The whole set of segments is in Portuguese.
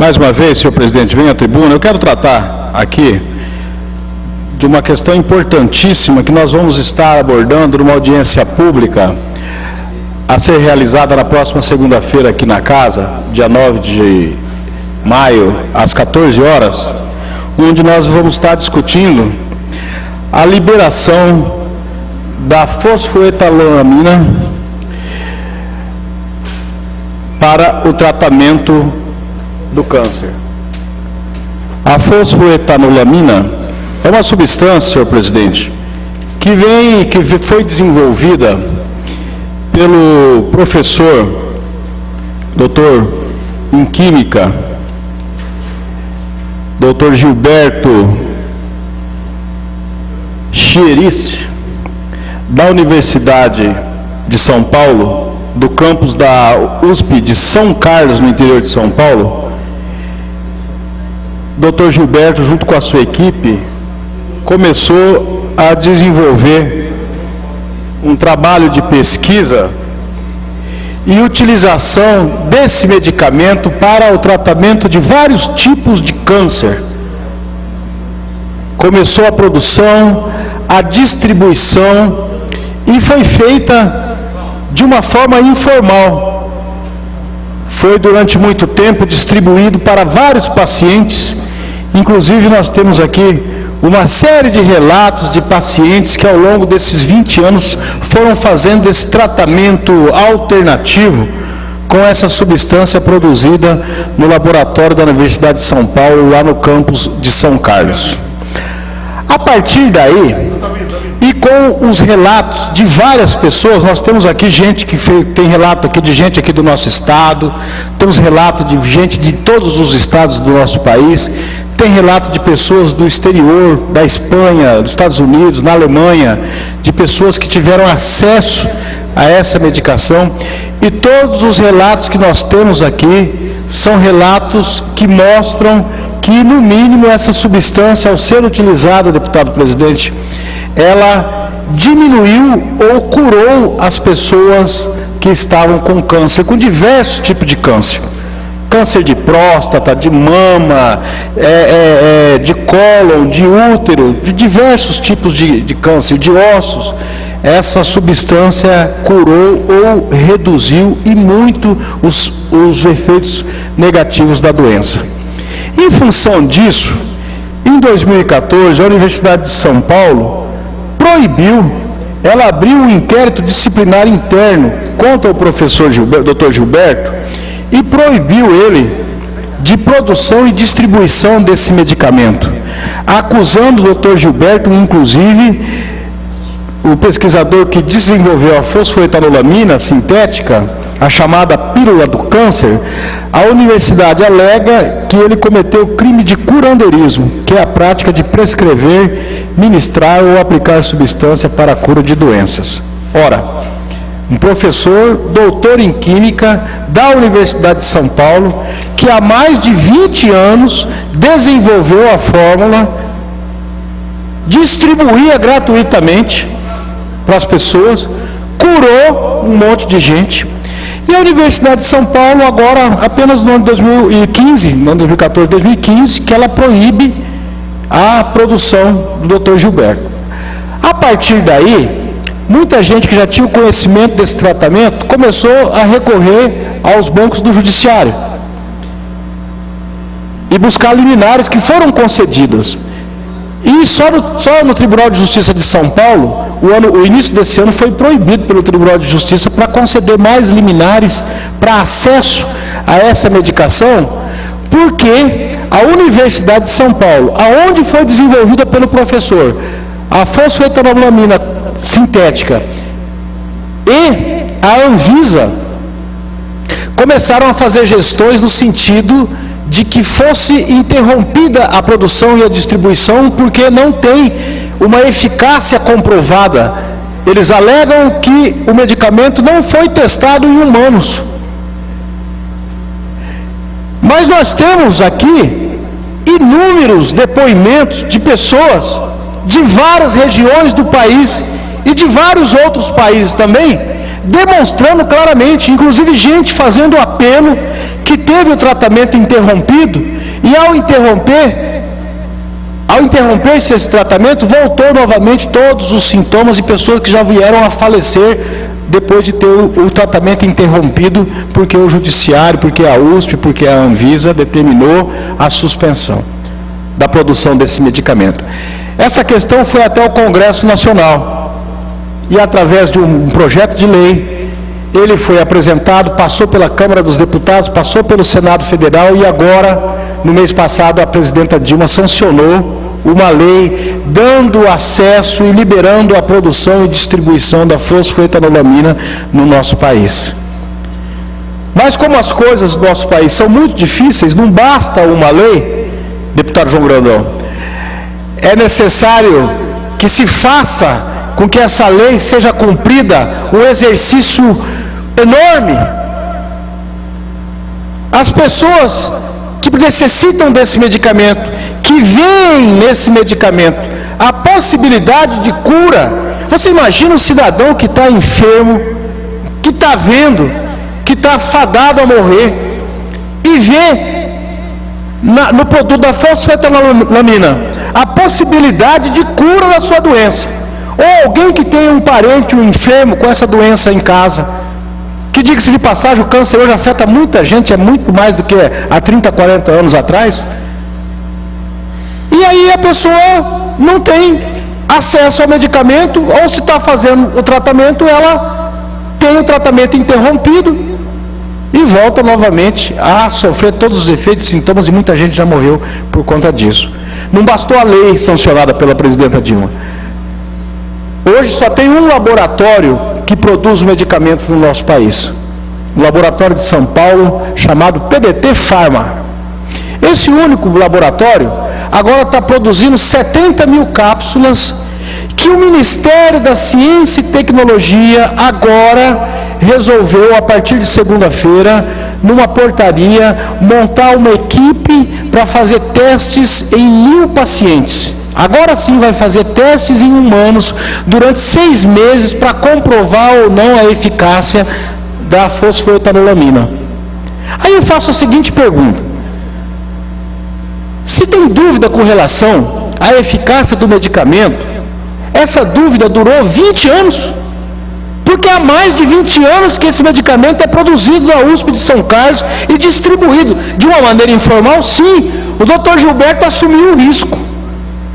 Mais uma vez, senhor presidente, venha à tribuna. Eu quero tratar aqui de uma questão importantíssima que nós vamos estar abordando numa audiência pública a ser realizada na próxima segunda-feira aqui na Casa, dia 9 de maio, às 14 horas, onde nós vamos estar discutindo a liberação da fosfoetanolamina para o tratamento do câncer. A fosfoetanolamina é uma substância, senhor presidente, que foi desenvolvida pelo professor, doutor em Química, doutor Gilberto Chierice, da Universidade de São Paulo, do campus da USP de São Carlos, no interior de São Paulo. Dr. Gilberto, junto com a sua equipe, começou a desenvolver um trabalho de pesquisa e utilização desse medicamento para o tratamento de vários tipos de câncer. Começou a produção, a distribuição, e foi feita de uma forma informal. Foi durante muito tempo distribuído para vários pacientes. Inclusive nós temos aqui uma série de relatos de pacientes que ao longo desses 20 anos foram fazendo esse tratamento alternativo com essa substância produzida no laboratório da Universidade de São Paulo, lá no campus de São Carlos. A partir daí, e com os relatos de várias pessoas, nós temos aqui gente que tem relato aqui de gente aqui do nosso estado, temos relato de gente de todos os estados do nosso país, tem relato de pessoas do exterior, da Espanha, dos Estados Unidos, na Alemanha, de pessoas que tiveram acesso a essa medicação, e todos os relatos que nós temos aqui são relatos que mostram que, no mínimo, essa substância, ao ser utilizada, deputado presidente, ela diminuiu ou curou as pessoas que estavam com câncer, com diversos tipos de câncer. Câncer de próstata, de mama, de cólon, de útero, de diversos tipos de câncer, de ossos. Essa substância curou ou reduziu e muito os efeitos negativos da doença. Em função disso, em 2014, a Universidade de São Paulo proibiu, ela abriu um inquérito disciplinar interno contra o professor Dr. Gilberto e proibiu ele de produção e distribuição desse medicamento, acusando o Dr. Gilberto, inclusive, o pesquisador que desenvolveu a fosfoetanolamina sintética, a chamada pílula do câncer. A universidade alega que ele cometeu crime de curandeirismo, que é a prática de prescrever, ministrar ou aplicar substância para a cura de doenças. Ora, um professor, doutor em Química, da Universidade de São Paulo, que há mais de 20 anos desenvolveu a fórmula, distribuía gratuitamente para as pessoas, curou um monte de gente. E a Universidade de São Paulo, agora, apenas no ano de 2015, no ano 2014, 2015, que ela proíbe a produção do Dr. Gilberto. A partir daí, muita gente que já tinha o conhecimento desse tratamento começou a recorrer aos bancos do judiciário e buscar liminares que foram concedidas. E só no Tribunal de Justiça de São Paulo, o início desse ano foi proibido pelo Tribunal de Justiça para conceder mais liminares para acesso a essa medicação, porque a Universidade de São Paulo, aonde foi desenvolvida pelo professor a fosfoetanolamina sintética, e a Anvisa começaram a fazer gestões no sentido de que fosse interrompida a produção e a distribuição, porque não tem uma eficácia comprovada. Eles alegam que o medicamento não foi testado em humanos. Mas nós temos aqui inúmeros depoimentos de pessoas de várias regiões do país e de vários outros países também, demonstrando claramente, inclusive gente fazendo apelo que que teve o tratamento interrompido, e ao interromper-se esse tratamento, voltou novamente todos os sintomas e pessoas que já vieram a falecer depois de ter o tratamento interrompido, porque o Judiciário, porque a USP, porque a Anvisa determinou a suspensão da produção desse medicamento. Essa questão foi até o Congresso Nacional, e através de um projeto de lei, ele foi apresentado, passou pela Câmara dos Deputados, passou pelo Senado Federal, e agora, no mês passado, a presidenta Dilma sancionou uma lei dando acesso e liberando a produção e distribuição da fosfoetanolamina no nosso país. Mas como as coisas do nosso país são muito difíceis, não basta uma lei, deputado João Grandão, é necessário que se faça com que essa lei seja cumprida um exercício enorme. As pessoas que necessitam desse medicamento, que veem nesse medicamento a possibilidade de cura. Você imagina um cidadão que está enfermo, que está vendo, que está fadado a morrer, e vê no produto da fosfetanolamina a possibilidade de cura da sua doença. Ou alguém que tem um parente, um enfermo com essa doença em casa, que, diga-se de passagem, o câncer hoje afeta muita gente, é muito mais do que há 30, 40 anos atrás. E aí a pessoa não tem acesso ao medicamento, ou se está fazendo o tratamento, ela tem o tratamento interrompido e volta novamente a sofrer todos os efeitos e sintomas, e muita gente já morreu por conta disso. Não bastou a lei sancionada pela presidenta Dilma. Hoje só tem um laboratório que produz o medicamento no nosso país. Um laboratório de São Paulo chamado PDT Pharma. Esse único laboratório agora está produzindo 70 mil cápsulas que o Ministério da Ciência e Tecnologia agora resolveu, a partir de segunda-feira, numa portaria, montar uma equipe para fazer testes em 1.000 pacientes. Agora sim vai fazer testes em humanos durante 6 meses para comprovar ou não a eficácia da fosfoetanolamina. Aí eu faço a seguinte pergunta: se tem dúvida com relação à eficácia do medicamento, essa dúvida durou 20 anos, porque há mais de 20 anos que esse medicamento é produzido na USP de São Carlos e distribuído de uma maneira informal. Sim, o Dr. Gilberto assumiu o risco,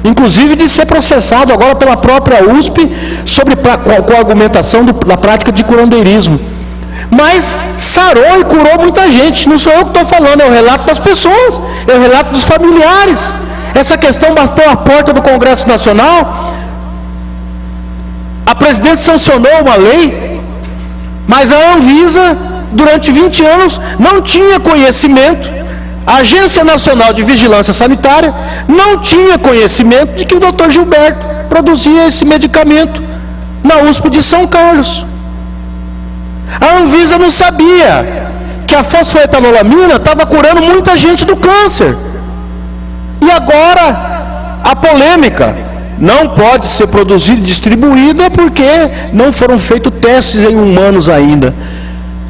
inclusive de ser processado agora pela própria USP com a argumentação da prática de curandeirismo. Mas sarou e curou muita gente. Não sou eu que estou falando, é o relato das pessoas, é o relato dos familiares. Essa questão bateu a porta do Congresso Nacional, a presidente sancionou uma lei, mas a Anvisa, durante 20 anos, não tinha conhecimento, a Agência Nacional de Vigilância Sanitária não tinha conhecimento de que o Dr. Gilberto produzia esse medicamento na USP de São Carlos. A Anvisa não sabia que a fosfoetanolamina estava curando muita gente do câncer. E agora, a polêmica: não pode ser produzida e distribuída porque não foram feitos testes em humanos ainda.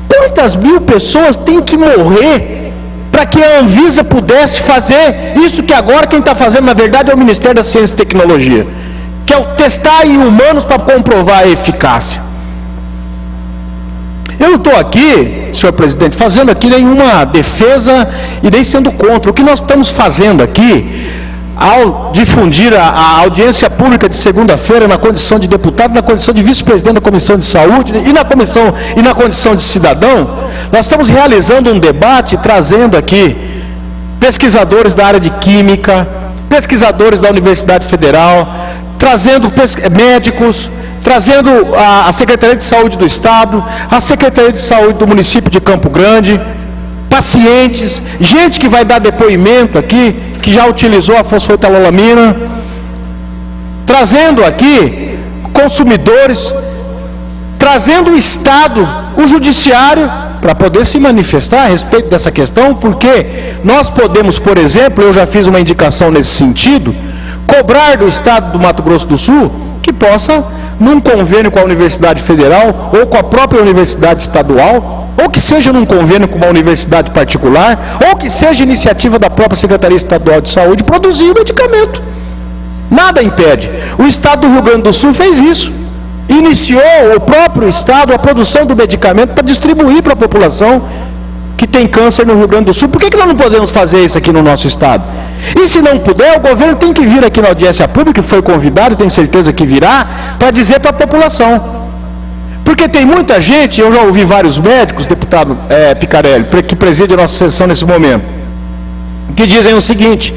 Quantas mil pessoas têm que morrer para que a Anvisa pudesse fazer isso que agora quem está fazendo, na verdade, é o Ministério da Ciência e Tecnologia, que é o testar em humanos para comprovar a eficácia? Eu não estou aqui, senhor presidente, fazendo aqui nenhuma defesa e nem sendo contra. O que nós estamos fazendo aqui, ao difundir a audiência pública de segunda-feira na condição de deputado, na condição de vice-presidente da Comissão de Saúde e na condição de cidadão, nós estamos realizando um debate, trazendo aqui pesquisadores da área de Química, pesquisadores da Universidade Federal, trazendo médicos, trazendo a Secretaria de Saúde do Estado, a Secretaria de Saúde do município de Campo Grande, pacientes, gente que vai dar depoimento aqui, que já utilizou a fosfoetanolamina, trazendo aqui consumidores, trazendo o Estado, o Judiciário, para poder se manifestar a respeito dessa questão, porque nós podemos, por exemplo, eu já fiz uma indicação nesse sentido, cobrar do Estado do Mato Grosso do Sul que possa, num convênio com a Universidade Federal ou com a própria Universidade Estadual, ou que seja num convênio com uma universidade particular, ou que seja iniciativa da própria Secretaria Estadual de Saúde, produzir o medicamento. Nada impede. O Estado do Rio Grande do Sul fez isso. Iniciou o próprio Estado a produção do medicamento para distribuir para a população que tem câncer no Rio Grande do Sul. Por que nós não podemos fazer isso aqui no nosso Estado? E se não puder, o governo tem que vir aqui na audiência pública, que foi convidado, tenho certeza que virá, para dizer para a população. Porque tem muita gente, eu já ouvi vários médicos, deputado Picarelli, que preside a nossa sessão nesse momento, que dizem o seguinte: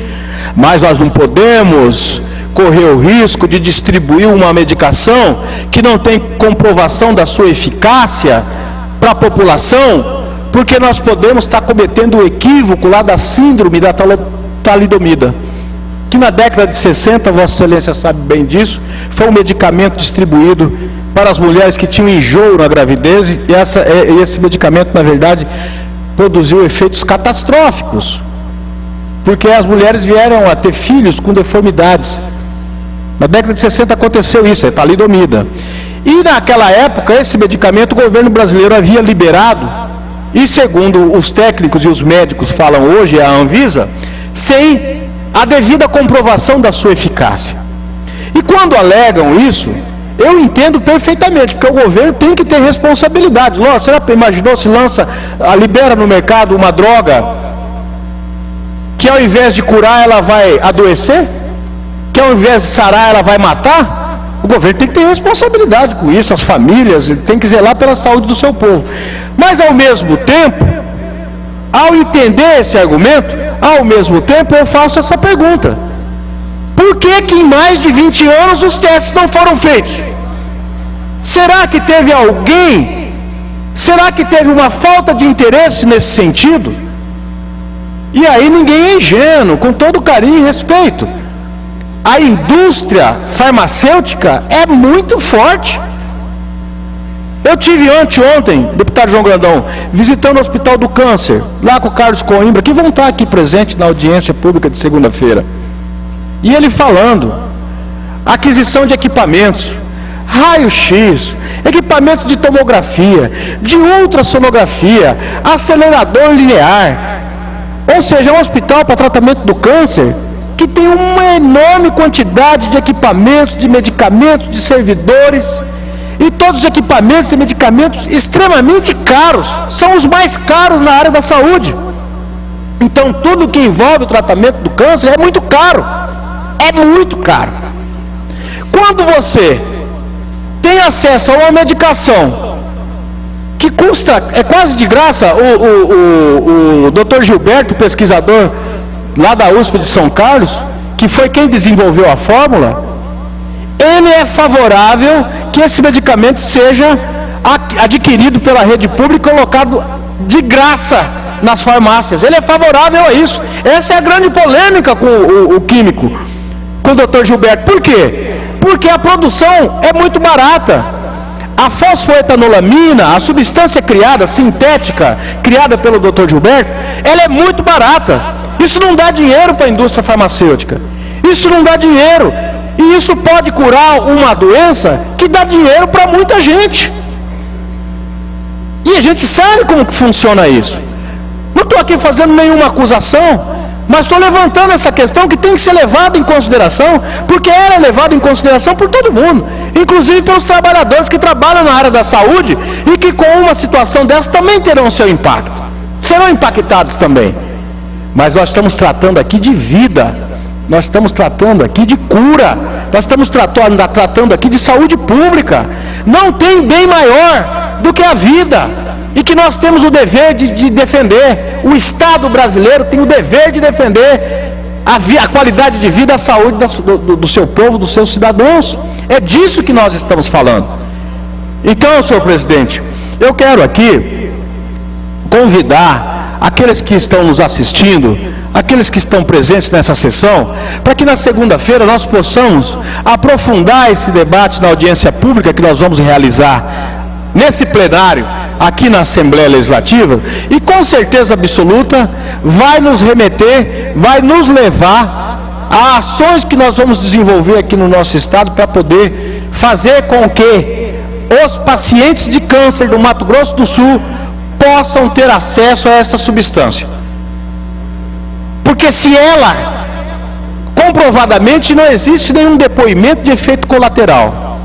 mas nós não podemos correr o risco de distribuir uma medicação que não tem comprovação da sua eficácia para a população, porque nós podemos estar cometendo o equívoco lá da síndrome da talidomida, que na década de 60, Vossa Excelência sabe bem disso, foi um medicamento distribuído para as mulheres que tinham enjoo na gravidez, e esse medicamento, na verdade, produziu efeitos catastróficos, porque as mulheres vieram a ter filhos com deformidades. Na década de 60 aconteceu isso, é talidomida. E naquela época, esse medicamento, o governo brasileiro havia liberado, e segundo os técnicos e os médicos falam hoje, a Anvisa, sem a devida comprovação da sua eficácia. E quando alegam isso, eu entendo perfeitamente, porque o governo tem que ter responsabilidade. Lógico, você já imaginou se libera no mercado uma droga que ao invés de curar ela vai adoecer? Que ao invés de sarar ela vai matar? O governo tem que ter responsabilidade com isso, as famílias, tem que zelar pela saúde do seu povo. Mas ao mesmo tempo, ao entender esse argumento, ao mesmo tempo eu faço essa pergunta: por que em mais de 20 anos os testes não foram feitos? Será que teve alguém? Será que teve uma falta de interesse nesse sentido? E aí ninguém é ingênuo, com todo carinho e respeito. A indústria farmacêutica é muito forte. Eu tive anteontem, deputado João Grandão, visitando o Hospital do Câncer, lá com o Carlos Coimbra, que vão estar aqui presente na audiência pública de segunda-feira. E ele falando, aquisição de equipamentos, raio-x, equipamento de tomografia, de ultrassonografia, acelerador linear. Ou seja, é um hospital para tratamento do câncer que tem uma enorme quantidade de equipamentos, de medicamentos, de servidores, e todos os equipamentos e medicamentos extremamente caros, são os mais caros na área da saúde. Então tudo que envolve o tratamento do câncer é muito caro, Quando você tem acesso a uma medicação que custa, é quase de graça, o Dr. Gilberto, pesquisador lá da USP de São Carlos, que foi quem desenvolveu a fórmula, ele é favorável que esse medicamento seja adquirido pela rede pública e colocado de graça nas farmácias. Ele é favorável a isso. Essa é a grande polêmica com o químico, com o Dr. Gilberto. Por quê? Porque a produção é muito barata. A fosfoetanolamina, a substância criada, sintética, criada pelo Dr. Gilberto, ela é muito barata. Isso não dá dinheiro para a indústria farmacêutica. Isso não dá dinheiro. E isso pode curar uma doença que dá dinheiro para muita gente. E a gente sabe como que funciona isso. Não estou aqui fazendo nenhuma acusação, mas estou levantando essa questão que tem que ser levada em consideração, porque ela é levada em consideração por todo mundo, inclusive pelos trabalhadores que trabalham na área da saúde e que com uma situação dessa também terão o seu impacto. Serão impactados também. Mas nós estamos tratando aqui de vida, nós estamos tratando aqui de cura, nós estamos tratando aqui de saúde pública. Não tem bem maior do que a vida, e que nós temos o dever de defender. O Estado brasileiro tem o dever de defender a qualidade de vida, a saúde do seu povo, dos seus cidadãos. É disso que nós estamos falando. Então, senhor presidente, eu quero aqui convidar aqueles que estão nos assistindo, aqueles que estão presentes nessa sessão, para que na segunda-feira nós possamos aprofundar esse debate na audiência pública que nós vamos realizar nesse plenário, aqui na Assembleia Legislativa, e com certeza absoluta vai nos remeter, vai nos levar a ações que nós vamos desenvolver aqui no nosso estado para poder fazer com que os pacientes de câncer do Mato Grosso do Sul possam ter acesso a essa substância. Porque se ela, comprovadamente, não existe nenhum depoimento de efeito colateral.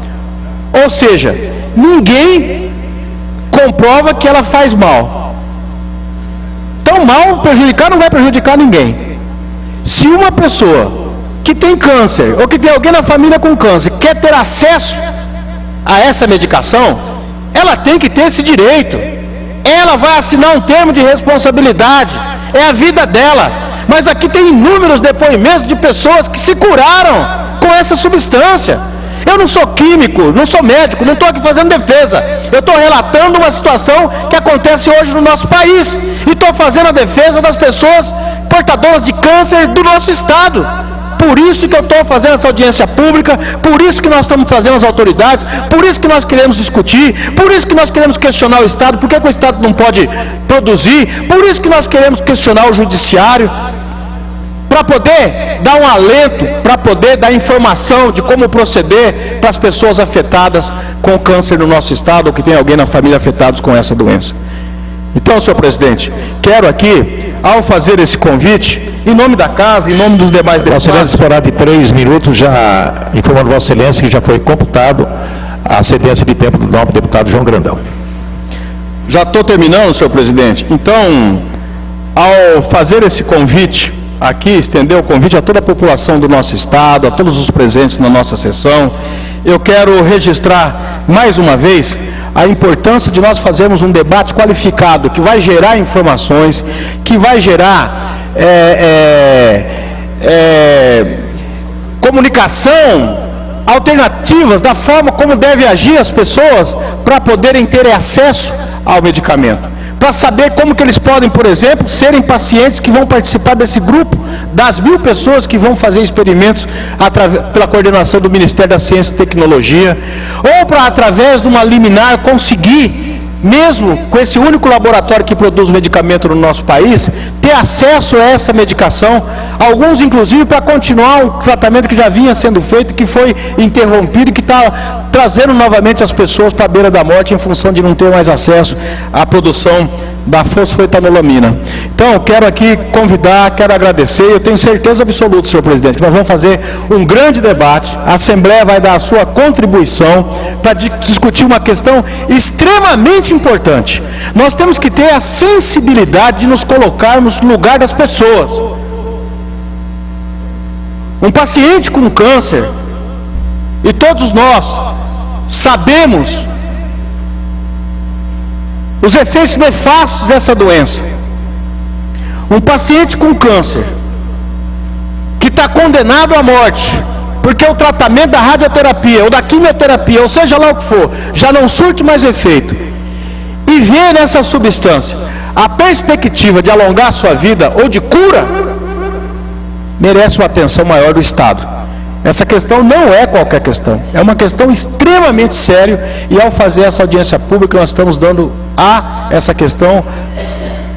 Ou seja, ninguém comprova que ela faz mal. Então, mal prejudicar não vai prejudicar ninguém. Se uma pessoa que tem câncer, ou que tem alguém na família com câncer, quer ter acesso a essa medicação, ela tem que ter esse direito. Ela vai assinar um termo de responsabilidade, é a vida dela. Mas aqui tem inúmeros depoimentos de pessoas que se curaram com essa substância. Eu não sou químico, não sou médico, não estou aqui fazendo defesa. Eu estou relatando uma situação que acontece hoje no nosso país. E estou fazendo a defesa das pessoas portadoras de câncer do nosso estado. Por isso que eu estou fazendo essa audiência pública, por isso que nós estamos trazendo as autoridades, por isso que nós queremos discutir, por isso que nós queremos questionar o Estado, por que o Estado não pode produzir, por isso que nós queremos questionar o Judiciário, para poder dar um alento, para poder dar informação de como proceder para as pessoas afetadas com câncer no nosso Estado, ou que tem alguém na família afetados com essa doença. Então, senhor presidente, quero aqui, ao fazer esse convite, em nome da casa, em nome dos demais deputados... Vossa Excelência, disporá de 3 minutos, já informando Vossa Excelência que já foi computado a cedência de tempo do nobre deputado João Grandão. Já estou terminando, senhor presidente. Então, ao fazer esse convite aqui, estender o convite a toda a população do nosso estado, a todos os presentes na nossa sessão, eu quero registrar mais uma vez a importância de nós fazermos um debate qualificado, que vai gerar informações, que vai gerar comunicação, alternativas da forma como devem agir as pessoas para poderem ter acesso ao medicamento. Para saber como que eles podem, por exemplo, serem pacientes que vão participar desse grupo, das 1.000 pessoas que vão fazer experimentos pela coordenação do Ministério da Ciência e Tecnologia, ou para, através de uma liminar, conseguir, mesmo com esse único laboratório que produz medicamento no nosso país, ter acesso a essa medicação, alguns inclusive para continuar um tratamento que já vinha sendo feito, que foi interrompido e que está trazendo novamente as pessoas para a beira da morte em função de não ter mais acesso à produção da fosfoetanolamina. Então, quero aqui convidar, quero agradecer, eu tenho certeza absoluta, senhor presidente, que nós vamos fazer um grande debate, a Assembleia vai dar a sua contribuição para discutir uma questão extremamente importante. Nós temos que ter a sensibilidade de nos colocarmos no lugar das pessoas. Um paciente com câncer, e todos nós sabemos os efeitos nefastos dessa doença. Um paciente com câncer que está condenado à morte, porque o tratamento da radioterapia ou da quimioterapia, ou seja lá o que for, já não surte mais efeito, e vê nessa substância a perspectiva de alongar a sua vida ou de cura, merece uma atenção maior do Estado. Essa questão não é qualquer questão, é uma questão extremamente séria, e ao fazer essa audiência pública nós estamos dando a essa questão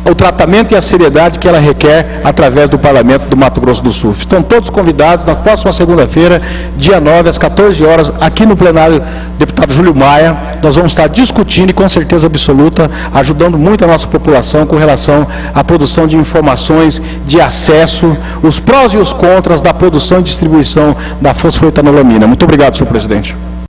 o tratamento e a seriedade que ela requer através do Parlamento do Mato Grosso do Sul. Estão todos convidados na próxima segunda-feira, dia 9, às 14 horas, aqui no plenário deputado Júlio Maia. Nós vamos estar discutindo e, com certeza absoluta, ajudando muito a nossa população com relação à produção de informações, de acesso, os prós e os contras da produção e distribuição da fosfoetanolamina. Muito obrigado, senhor presidente.